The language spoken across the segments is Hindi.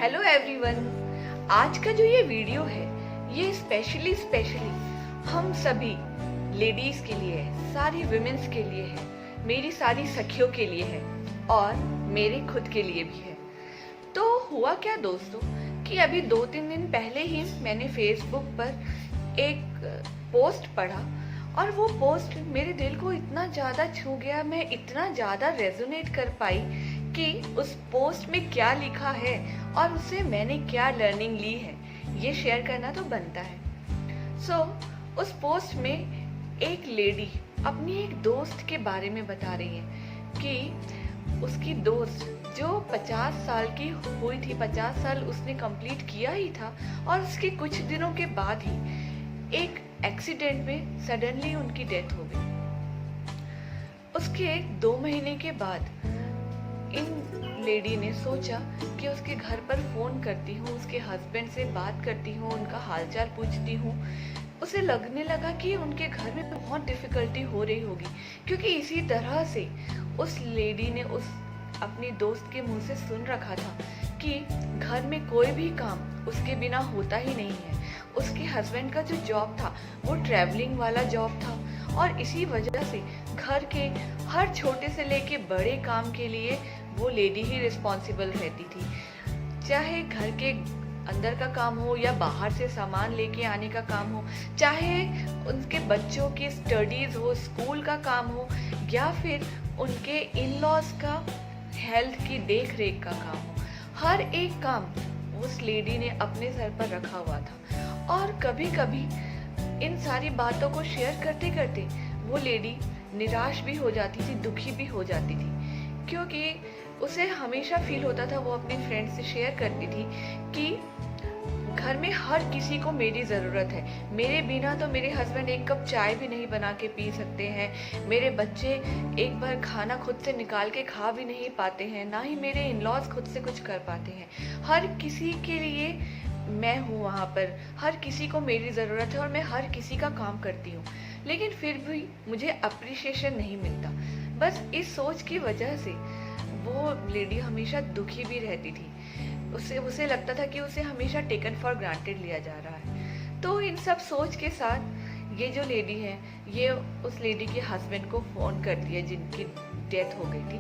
Hello everyone. आज का जो ये वीडियो है ये स्पेशली हम सभी लेडीज के लिए है, सारी विमेंस के लिए है, मेरी सारी सखियों के लिए है और मेरे खुद के लिए भी है। तो हुआ क्या दोस्तों कि अभी 2-3 दिन पहले ही मैंने फेसबुक पर एक पोस्ट पढ़ा और वो पोस्ट मेरे दिल को इतना ज़्यादा छू गया, मैं इतना ज़्यादा रेजोनेट कर पाई कि उस पोस्ट में क्या लिखा है और उससे मैंने क्या लर्निंग ली है ये शेयर करना तो बनता है। उस पोस्ट में एक लेडी अपनी एक दोस्त के बारे में बता रही है कि उसकी दोस्त जो 50 साल की हुई थी, 50 साल उसने कंप्लीट किया ही था और उसके कुछ दिनों के बाद ही एक एक्सीडेंट में सडनली उनकी डेथ हो गई। उसके 2 महीने के बाद इन लेडी ने सोचा कि उसके घर पर फोन करती हूँ, उसके हस्बैंड से बात करती हूँ, उनका हालचाल पूछती हूँ। उसे लगने लगा कि उनके घर में बहुत डिफिकल्टी हो रही होगी, क्योंकि इसी तरह से उस लेडी ने उस अपनी दोस्त के मुंह से सुन रखा था कि घर में कोई भी काम उसके बिना होता ही नहीं है। उसके हस्बैंड का जो जॉब था वो ट्रैवलिंग वाला जॉब था और इसी वजह से घर के हर छोटे से लेके बड़े काम के लिए वो लेडी ही रिस्पॉन्सिबल रहती थी। चाहे घर के अंदर का काम हो या बाहर से सामान लेके आने का काम हो, चाहे उनके बच्चों की स्टडीज हो, स्कूल का काम हो, या फिर उनके इन लॉज का हेल्थ की देख रेख का काम हो, हर एक काम उस लेडी ने अपने सर पर रखा हुआ था। और कभी कभी इन सारी बातों को शेयर करते करते वो लेडी निराश भी हो जाती थी, दुखी भी हो जाती थी, क्योंकि उसे हमेशा फील होता था, वो अपने फ्रेंड से शेयर करती थी कि घर में हर किसी को मेरी ज़रूरत है, मेरे बिना तो मेरे हस्बैंड एक कप चाय भी नहीं बना के पी सकते हैं, मेरे बच्चे एक बार खाना खुद से निकाल के खा भी नहीं पाते हैं, ना ही मेरे इन लॉज खुद से कुछ कर पाते हैं। हर किसी के लिए मैं हूँ वहाँ पर, हर किसी को मेरी ज़रूरत है और मैं हर किसी का काम करती हूँ, लेकिन फिर भी मुझे अप्रिशिएशन नहीं मिलता। बस इस सोच की वजह से वो लेडी हमेशा दुखी भी रहती थी। उसे लगता था कि उसे हमेशा टेकन फॉर ग्रांटेड लिया जा रहा है। तो इन सब सोच के साथ ये जो लेडी है ये उस लेडी के हस्बैंड को फ़ोन करती है जिनकी डेथ हो गई थी।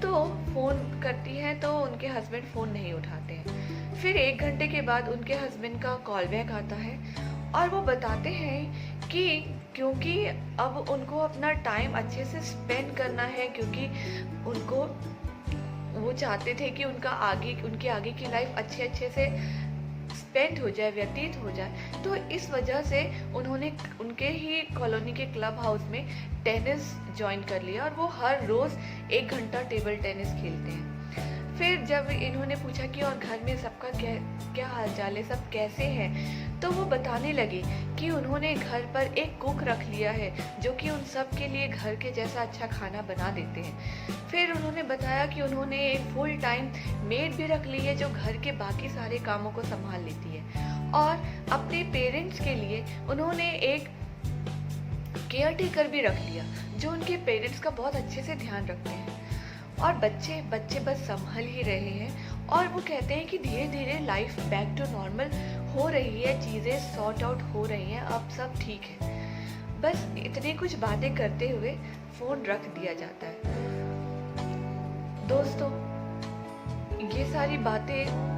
तो फ़ोन करती है तो उनके हस्बैंड फ़ोन नहीं उठाते हैं। फिर 1 घंटे के बाद उनके हस्बैंड का कॉल बैक आता है और वो बताते हैं कि क्योंकि अब उनको अपना टाइम अच्छे से स्पेंड करना है, क्योंकि वो चाहते थे कि उनके आगे की लाइफ अच्छे से स्पेंड हो जाए, व्यतीत हो जाए। तो इस वजह से उन्होंने उनके ही कॉलोनी के क्लब हाउस में टेनिस ज्वाइन कर लिया और वो हर रोज़ 1 घंटा टेबल टेनिस खेलते हैं। फिर जब इन्होंने पूछा कि और घर में सबका क्या हालचाल है, सब कैसे हैं, तो वो बताने लगे कि उन्होंने घर पर एक कुक रख लिया है जो कि उन सब के लिए घर के जैसा अच्छा खाना बना देते हैं। फिर उन्होंने बताया कि उन्होंने एक फुल टाइम मेड भी रख ली है जो घर के बाकी सारे कामों को संभाल लेती है। और अपने पेरेंट्स के लिए उन्होंने एक केयर टेकर भी रख लिया जो उनके पेरेंट्स का बहुत अच्छे से ध्यान रखते हैं। और बच्चे बस संभल ही रहे हैं और वो कहते हैं कि धीरे धीरे लाइफ बैक टू नॉर्मल हो रही है, चीज़ें सॉर्ट आउट हो रही हैं, अब सब ठीक है। बस इतनी कुछ बातें करते हुए फ़ोन रख दिया जाता है। दोस्तों ये सारी बातें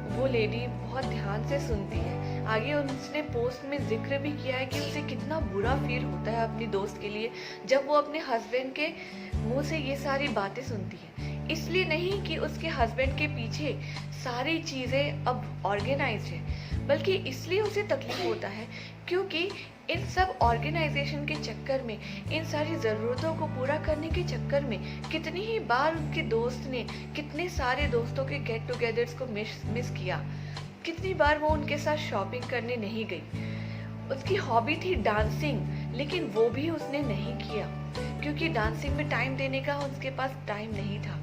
वो लेडी बहुत ध्यान से सुनती है। आगे उसने पोस्ट में जिक्र भी किया है कि उसे कितना बुरा फील होता है अपनी दोस्त के लिए जब वो अपने हस्बैंड के मुंह से ये सारी बातें सुनती है। इसलिए नहीं कि उसके हस्बैंड के पीछे सारी चीज़ें अब ऑर्गेनाइज्ड है, बल्कि इसलिए उसे तकलीफ होता है क्योंकि इन सब ऑर्गेनाइजेशन के चक्कर में, इन सारी ज़रूरतों को पूरा करने के चक्कर में कितनी ही बार उनके दोस्त ने कितने सारे दोस्तों के गेट टुगेदर्स को मिस किया, कितनी बार वो उनके साथ शॉपिंग करने नहीं गई। उसकी हॉबी थी डांसिंग, लेकिन वो भी उसने नहीं किया क्योंकि डांसिंग में टाइम देने का उसके पास टाइम नहीं था।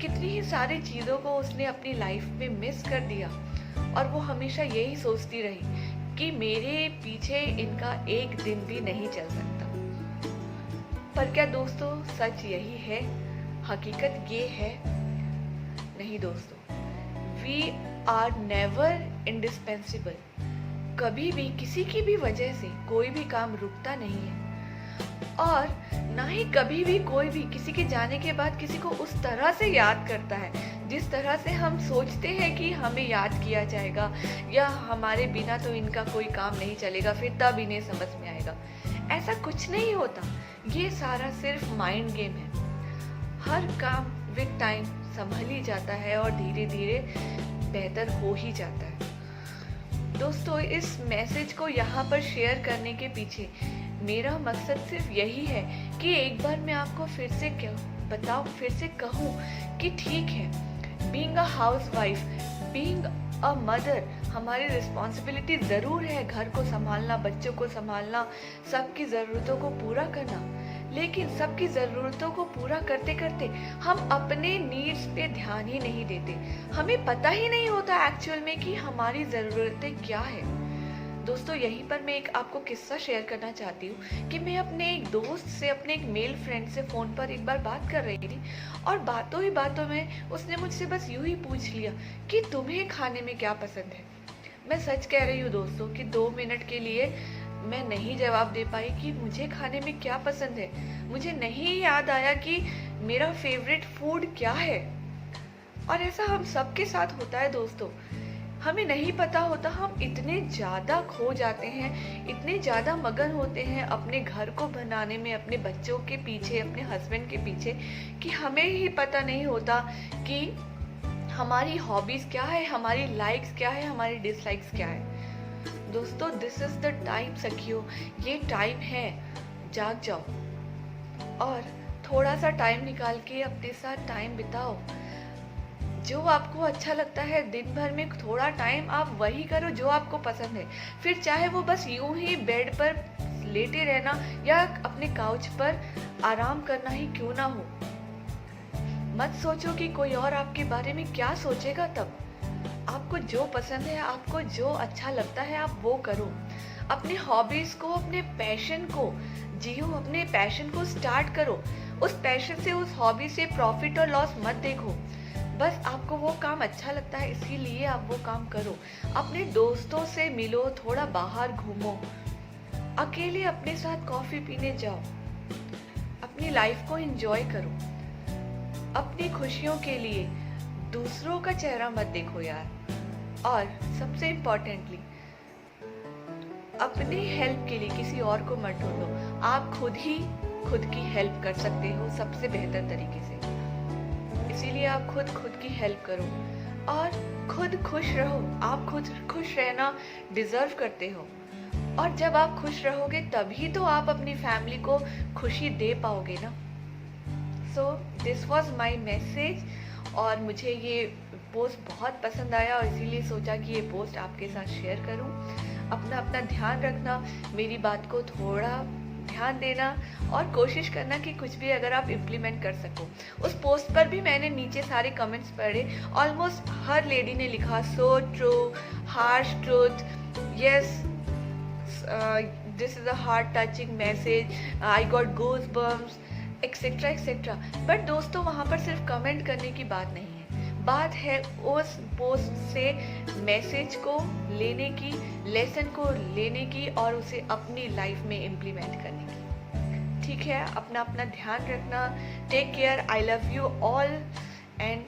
कितनी ही सारी चीज़ों को उसने अपनी लाइफ में मिस कर दिया और वो हमेशा यही सोचती रही कि मेरे पीछे इनका एक दिन भी नहीं चल सकता। पर क्या दोस्तों सच यही है? हकीकत ये है? नहीं दोस्तों, वी आर नेवर इंडिस्पेंसिबल। कभी भी किसी की भी वजह से कोई भी काम रुकता नहीं है, और ना ही कभी भी कोई भी किसी के जाने के बाद किसी को उस तरह से याद करता है जिस तरह से हम सोचते हैं कि हमें याद किया जाएगा, या हमारे बिना तो इनका कोई काम नहीं चलेगा, फिर तब इन्हें समझ में आएगा। ऐसा कुछ नहीं होता। ये सारा सिर्फ माइंड गेम है। हर काम विद टाइम संभल ही जाता है और धीरे धीरे बेहतर हो ही जाता है। दोस्तों, इस मैसेज को यहाँ पर शेयर करने के पीछे मेरा मकसद सिर्फ यही है कि एक बार मैं आपको फिर से कहूँ कि ठीक है, being a house wife, being a mother, हमारी रिस्पॉन्सिबिलिटी ज़रूर है घर को संभालना, बच्चों को संभालना, सबकी ज़रूरतों को पूरा करना। लेकिन सबकी ज़रूरतों को पूरा करते करते हम अपने नीड्स पे ध्यान ही नहीं देते। हमें पता ही नहीं होता एक्चुअल में कि हमारी ज़रूरतें क्या है। दोस्तों, यहीं पर मैं एक आपको किस्सा शेयर करना चाहती हूँ कि मैं अपने एक दोस्त से, अपने एक मेल फ्रेंड से फ़ोन पर एक बार बात कर रही थी, और बातों ही बातों में उसने मुझसे बस यूँ ही पूछ लिया कि तुम्हें खाने में क्या पसंद है। मैं सच कह रही हूँ दोस्तों कि 2 मिनट के लिए मैं नहीं जवाब दे पाई कि मुझे खाने में क्या पसंद है। मुझे नहीं याद आया कि मेरा फेवरेट फूड क्या है। और ऐसा हम सबके साथ होता है दोस्तों। हमें नहीं पता होता, हम इतने ज़्यादा खो जाते हैं, इतने ज़्यादा मगन होते हैं अपने घर को बनाने में, अपने बच्चों के पीछे, अपने हस्बैंड के पीछे, कि हमें ही पता नहीं होता कि हमारी हॉबीज़ क्या है, हमारी लाइक्स क्या है, हमारी डिसलाइक्स क्या है। दोस्तों, दिस इज़ द टाइम सखियों, ये टाइम है, जाग जाओ और थोड़ा सा टाइम निकाल के अपने साथ टाइम बिताओ। जो आपको अच्छा लगता है दिन भर में थोड़ा टाइम आप वही करो जो आपको पसंद है। फिर चाहे वो बस यूं ही बेड पर लेटे रहना या अपने काउच पर आराम करना ही क्यों ना हो। मत सोचो कि कोई और आपके बारे में क्या सोचेगा। तब आपको जो पसंद है, आपको जो अच्छा लगता है, आप वो करो। अपने हॉबीज को, अपने पैशन को जियो, अपने पैशन को स्टार्ट करो। उस पैशन से, उस हॉबी से प्रॉफिट और लॉस मत देखो। बस आपको वो काम अच्छा लगता है, इसीलिए आप वो काम करो। अपने दोस्तों से मिलो, थोड़ा बाहर घूमो, अकेले अपने साथ कॉफी पीने जाओ, अपनी लाइफ को एंजॉय करो। अपनी खुशियों के लिए दूसरों का चेहरा मत देखो यार। और सबसे इम्पोर्टेंटली, अपने हेल्प के लिए किसी और को मत ढूंढो। आप खुद ही खुद की हेल्प कर सकते हो सबसे बेहतर तरीके से। इसीलिए आप खुद की हेल्प करो और खुद खुश रहो। आप खुद खुश रहना डिजर्व करते हो, और जब आप खुश रहोगे तभी तो आप अपनी फैमिली को खुशी दे पाओगे ना। So this was my message, और मुझे ये पोस्ट बहुत पसंद आया और इसीलिए सोचा कि ये पोस्ट आपके साथ शेयर करूं। अपना ध्यान रखना, मेरी बात को थोड़ा ध्यान देना और कोशिश करना कि कुछ भी अगर आप इम्प्लीमेंट कर सको। उस पोस्ट पर भी मैंने नीचे सारे कमेंट्स पढ़े। ऑलमोस्ट हर लेडी ने लिखा so true, harsh truth, yes, this is a heart touching message, I got goose bumps, etcetera etcetera. But दोस्तों, वहाँ पर सिर्फ कमेंट करने की बात नहीं है, बात है उस पोस्ट से मैसेज को लेने की, लेसन को लेने की और उसे अपनी लाइफ में इम्प्लीमेंट करने की। ठीक है, अपना ध्यान रखना। Take care, I love you all and